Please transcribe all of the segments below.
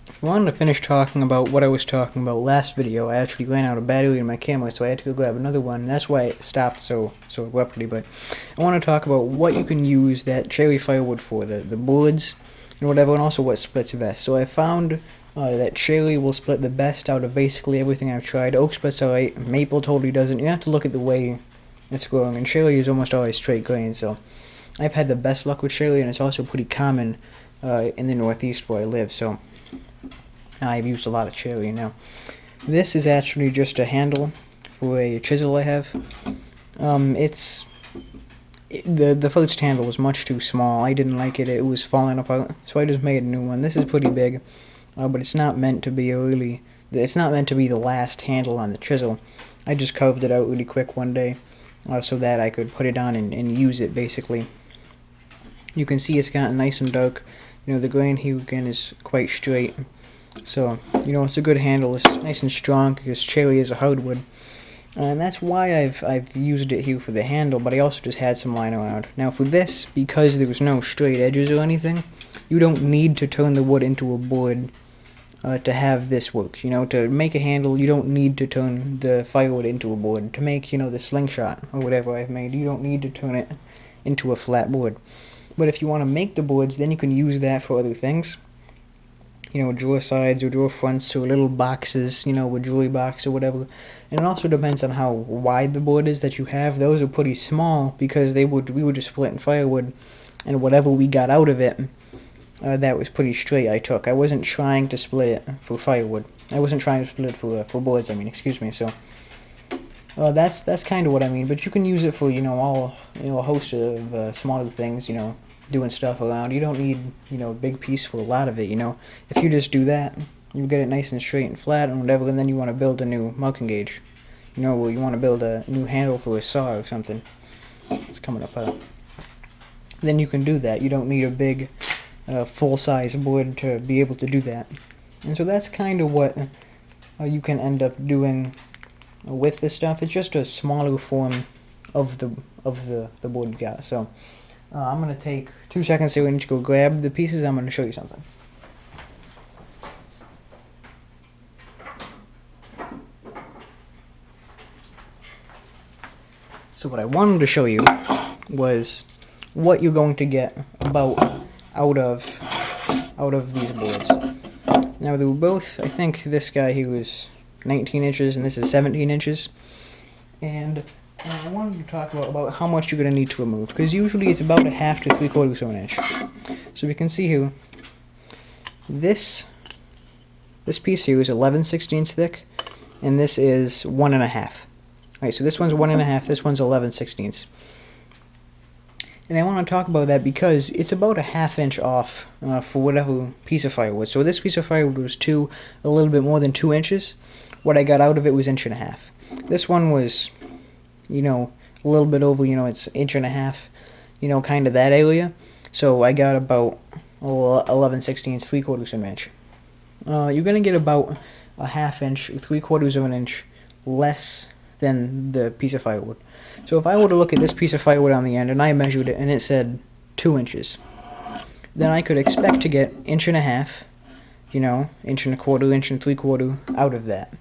I wanted to finish talking about what I was talking about last video. I actually ran out of battery in my camera, so I had to go grab another one, and that's why it stopped so abruptly. But I want to talk about what you can use that cherry firewood for, the boards and whatever, and also what splits best. So I found that cherry will split the best out of basically everything I've tried. Oak splits alright, maple totally doesn't. You have to look at the way it's growing, and cherry is almost always straight grain, so I've had the best luck with cherry, and it's also pretty common in the Northeast where I live, so I've used a lot of cherry. Now, this is actually just a handle for a chisel I have. The first handle was much too small. I didn't like it. It was falling apart, so I just made a new one. This is pretty big, but it's not meant to be it's not meant to be the last handle on the chisel. I just carved it out really quick one day so that I could put it on and use it basically. You can see it's gotten nice and dark. You know, the grain here again is quite straight. So, you know, it's a good handle. It's nice and strong because cherry is a hardwood. And that's why I've used it here for the handle, but I also just had some lying around. Now for this, because there was no straight edges or anything, you don't need to turn the wood into a board to have this work. You know, to make a handle, you don't need to turn the firewood into a board. To make, you know, the slingshot or whatever I've made, you don't need to turn it into a flat board. But if you want to make the boards, then you can use that for other things. You know, drawer sides or drawer fronts or little boxes, you know, a jewelry box or whatever. And it also depends on how wide the board is that you have. Those are pretty small because we were just splitting firewood, and whatever we got out of it, that was pretty straight. I wasn't trying to split it for firewood. I wasn't trying to split it for boards. I mean, excuse me. So that's kind of what I mean. But you can use it for, you know, a host of smaller things. You know, doing stuff around. You don't need, you know, a big piece for a lot of it. You know, if you just do that, you get it nice and straight and flat and whatever, and then you want to build a new marking gauge. You know, you want to build a new handle for a saw or something. It's coming up. Then you can do that. You don't need a big full-size board to be able to do that. And so that's kind of what you can end up doing with this stuff. It's just a smaller form of the board you got. So I'm gonna take 2 seconds here. We need to go grab the pieces. I'm gonna show you something. So what I wanted to show you was what you're going to get about out of these boards. Now they were both, I think this guy here was 19 inches and this is 17 inches. And I wanted to talk about how much you're going to need to remove, because usually it's about 1/2 to 3/4 of an inch. So we can see here, this piece here is 11/16 thick, and this is 1 1/2. Alright, so this one's 1 1/2, this one's 11/16. And I want to talk about that because it's about 1/2 inch off for whatever piece of firewood. So this piece of firewood was a little bit more than 2 inches. What I got out of it was 1 1/2 inches. This one was, you know, a little bit over, you know, it's 1 1/2 inches, you know, kind of that area. So I got about 11/16, 3/4 of an inch. You're going to get about 1/2 inch, 3/4 of an inch less than the piece of firewood. So if I were to look at this piece of firewood on the end and I measured it and it said 2 inches, then I could expect to get 1 1/2 inches, you know, 1 1/4 inches, 1 3/4 out of that.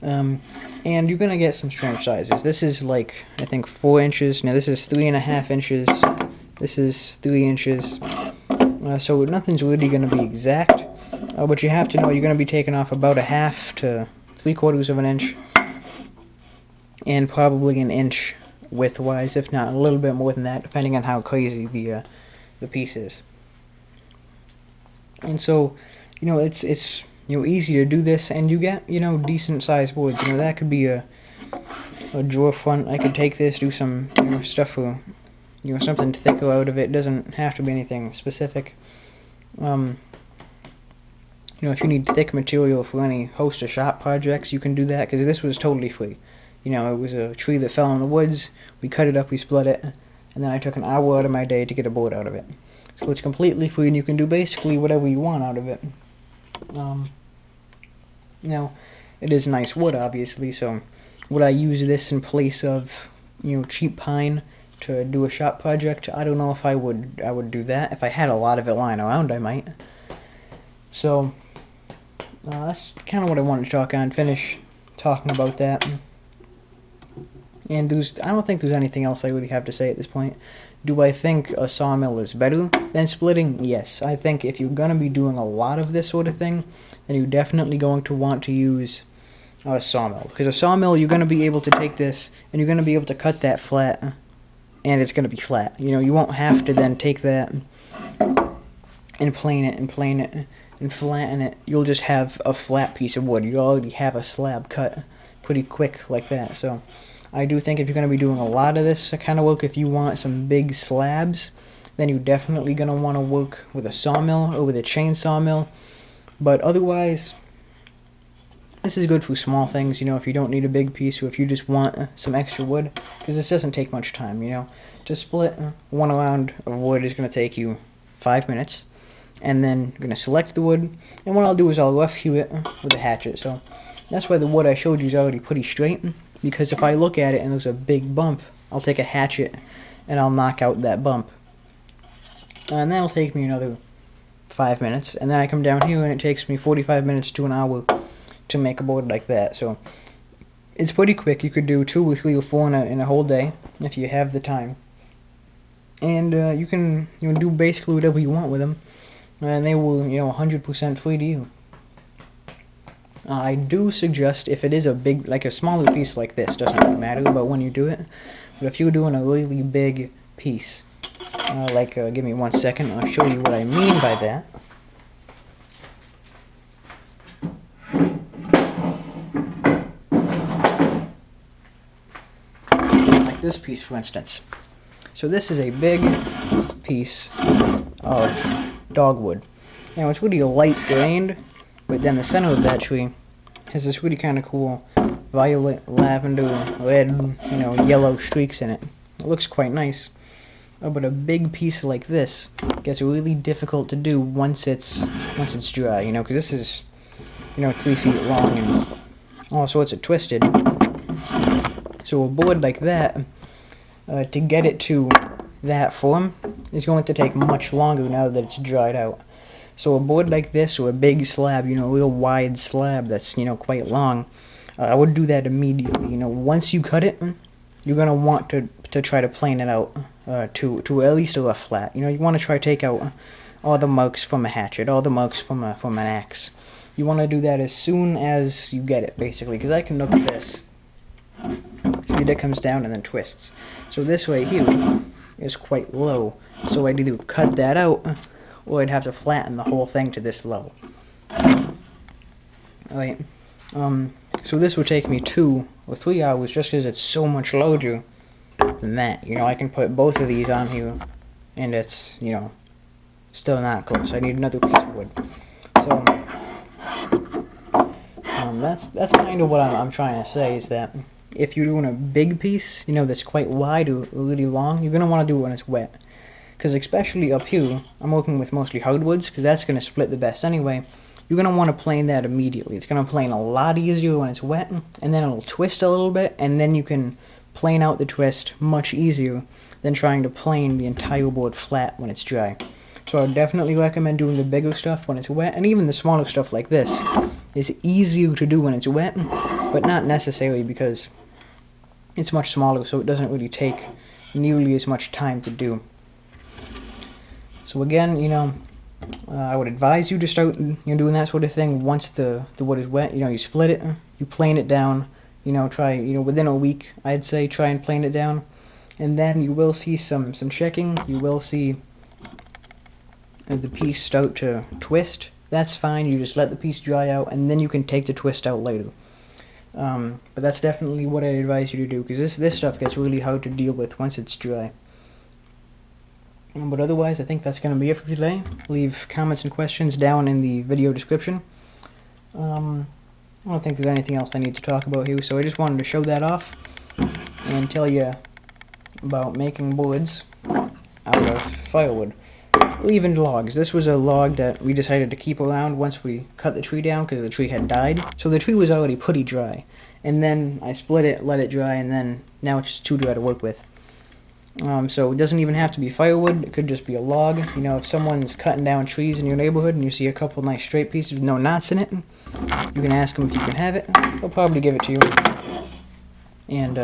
And you're gonna get some strange sizes. This is like, I think 4 inches. Now this is 3.5 inches. This is 3 inches. So nothing's really gonna be exact. But you have to know you're gonna be taking off about 1/2 to 3/4 of an inch, and probably an inch width-wise, if not a little bit more than that, depending on how crazy the piece is. And so, you know, it's you know, easy to do this, and you get, you know, decent sized boards. You know, that could be a drawer front. I could take this, do some, you know, stuff for, you know, something thicker out of it. It doesn't have to be anything specific. You know, if you need thick material for any host of shop projects, you can do that, because this was totally free. You know, it was a tree that fell in the woods. We cut it up, we split it, and then I took an hour out of my day to get a board out of it. So it's completely free, and you can do basically whatever you want out of it. Now, it is nice wood, obviously, so would I use this in place of, you know, cheap pine to do a shop project? I don't know if I would do that. If I had a lot of it lying around, I might. So that's kind of what I wanted to talk on. Finish talking about that. And I don't think there's anything else I really have to say at this point. Do I think a sawmill is better than splitting? Yes. I think if you're going to be doing a lot of this sort of thing, then you're definitely going to want to use a sawmill. Because a sawmill, you're going to be able to take this, and you're going to be able to cut that flat, and it's going to be flat. You know, you won't have to then take that and plane it, and flatten it. You'll just have a flat piece of wood. You already have a slab cut pretty quick like that. So I do think if you're going to be doing a lot of this kind of work, if you want some big slabs, then you're definitely going to want to work with a sawmill or with a chainsaw mill. But otherwise, this is good for small things, you know, if you don't need a big piece, or if you just want some extra wood, because this doesn't take much time, you know. To split one round of wood is going to take you 5 minutes, and then you're going to select the wood, and what I'll do is I'll rough hew it with a hatchet. So that's why the wood I showed you is already pretty straight, because if I look at it and there's a big bump, I'll take a hatchet and I'll knock out that bump. And that'll take me another 5 minutes, and then I come down here and it takes me 45 minutes to an hour to make a board like that. So it's pretty quick. You could do 2 or 3 or 4 in a whole day if you have the time. And you can do basically whatever you want with them, and they will 100% free to you. I do suggest, if it is a big, like a smaller piece like this, doesn't really matter about when you do it, but if you're doing a really big piece, give me 1 second, I'll show you what I mean by that. Like this piece, for instance. So this is a big piece of dogwood. Now it's really light grained, but then the center of that tree has this really kind of cool violet, lavender, red, yellow streaks in it. It looks quite nice. But a big piece like this gets really difficult to do once it's dry, because this is 3 feet long and all sorts of twisted. So a board like that, to get it to that form, is going to take much longer now that it's dried out. So a board like this, or a big slab, a real wide slab that's quite long, I would do that immediately. Once you cut it, you're gonna want to try to plane it out to at least a rough flat. You want to try to take out all the marks from a hatchet, all the marks from an axe. You want to do that as soon as you get it, basically, because I can look at this. See that comes down and then twists. So this right here is quite low. So I'd either cut that out, or I'd have to flatten the whole thing to this level. Alright. So this would take me 2 or 3 hours just because it's so much larger than that. I can put both of these on here, and it's, still not close. I need another piece of wood. So that's kind of what I'm trying to say, is that if you're doing a big piece, that's quite wide or really long, you're going to want to do it when it's wet. Because especially up here, I'm working with mostly hardwoods, because that's going to split the best anyway. You're going to want to plane that immediately. It's going to plane a lot easier when it's wet, and then it'll twist a little bit, and then you can plane out the twist much easier than trying to plane the entire board flat when it's dry. So I would definitely recommend doing the bigger stuff when it's wet, and even the smaller stuff like this is easier to do when it's wet, but not necessarily, because it's much smaller, so it doesn't really take nearly as much time to do. So again, I would advise you to start doing that sort of thing once the wood is wet. You split it, you plane it down, try, within a week, I'd say, try and plane it down, and then you will see some checking. You will see the piece start to twist. That's fine. You just let the piece dry out, and then you can take the twist out later. But that's definitely what I advise you to do, because this stuff gets really hard to deal with once it's dry. But otherwise, I think that's going to be it for today. Leave comments and questions down in the video description. I don't think there's anything else I need to talk about here, so I just wanted to show that off and tell you about making boards out of firewood. Or even logs. This was a log that we decided to keep around once we cut the tree down, because the tree had died. So the tree was already pretty dry. And then I split it, let it dry, and then now it's just too dry to work with. So it doesn't even have to be firewood. It could just be a log. You know, if someone's cutting down trees in your neighborhood and you see a couple nice straight pieces with no knots in it, you can ask them if you can have it. They'll probably give it to you. And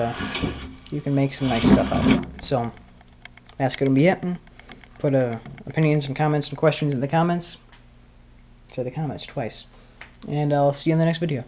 you can make some nice stuff out of it. So that's going to be it. Put opinions and comments and questions in the comments. Say the comments twice. And I'll see you in the next video.